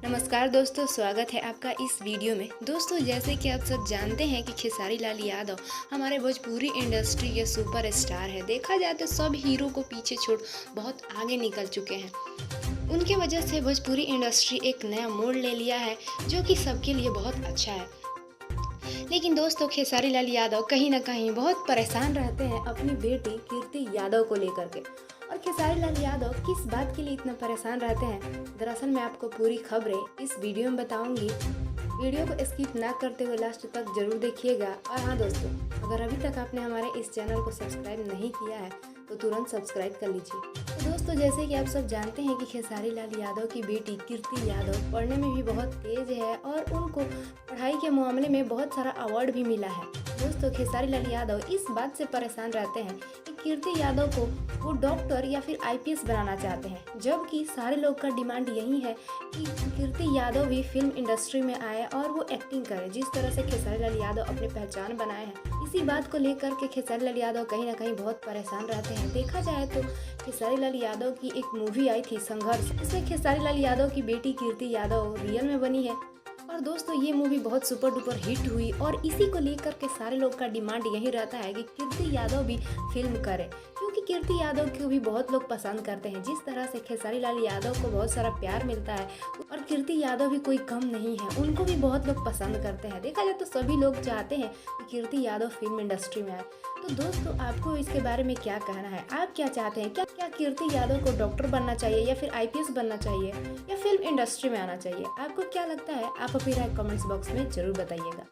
नमस्कार दोस्तों, स्वागत है आपका इस वीडियो में। दोस्तों, जैसे कि आप सब जानते हैं कि खेसारी लाल यादव हमारे भोजपुरी इंडस्ट्री के सुपर स्टार है। देखा जाए तो सब हीरो को पीछे छोड़ बहुत आगे निकल चुके हैं। उनके वजह से भोजपुरी इंडस्ट्री एक नया मोड़ ले लिया है, जो कि सबके लिए बहुत अच्छा है। लेकिन दोस्तों, खेसारी लाल यादव कहीं ना कहीं बहुत परेशान रहते हैं अपनी बेटी कीर्ति यादव को लेकर के। और खेसारी लाल यादव किस बात के लिए इतना परेशान रहते हैं, दरअसल मैं आपको पूरी खबरें इस वीडियो में बताऊंगी। वीडियो को स्किप ना करते हुए लास्ट तक जरूर देखिएगा। और हाँ दोस्तों, अगर अभी तक आपने हमारे इस चैनल को सब्सक्राइब नहीं किया है तो तुरंत सब्सक्राइब कर लीजिए। तो दोस्तों, जैसे कि आप सब जानते हैं कि खेसारी लाल यादव की बेटी कीर्ति यादव पढ़ने में भी बहुत तेज है और उनको पढ़ाई के मामले में बहुत सारा अवार्ड भी मिला है। दोस्तों, खेसारी लाल यादव इस बात से परेशान रहते हैं कि कीर्ति यादव को वो डॉक्टर या फिर आईपीएस बनाना चाहते हैं, जबकि सारे लोग का डिमांड यही है कि कीर्ति यादव भी फिल्म इंडस्ट्री में आए और वो एक्टिंग करे, जिस तरह से खेसारी लाल यादव अपनी पहचान बनाए हैं। इसी बात को लेकर के खेसारी लाल यादव कहीं ना कहीं बहुत परेशान रहते हैं। देखा जाए तो खेसारी लाल यादव की एक मूवी आई थी संघर्ष, इसमें खेसारी लाल यादव की बेटी कीर्ति यादव रियल में बनी है। और दोस्तों, ये मूवी बहुत सुपर डुपर हिट हुई और इसी को लेकर के सारे लोग का डिमांड यही रहता है कि कीर्ति यादव भी फिल्म करे, क्योंकि कीर्ति यादव को भी बहुत लोग पसंद करते हैं। जिस तरह से खेसारी लाल यादव को बहुत सारा प्यार मिलता है और कीर्ति यादव भी कोई कम नहीं है, उनको भी बहुत लोग पसंद करते हैं। देखा जाए तो सभी लोग चाहते हैं कि कीर्ति यादव फिल्म इंडस्ट्री में आए। तो दोस्तों, आपको इसके बारे में क्या कहना है? आप क्या चाहते हैं? क्या कीर्ति यादव को डॉक्टर बनना चाहिए या फिर आईपीएस बनना चाहिए या फिल्म इंडस्ट्री में आना चाहिए? आपको क्या लगता है? आप अपनी राय कमेंट्स बॉक्स में जरूर बताइएगा।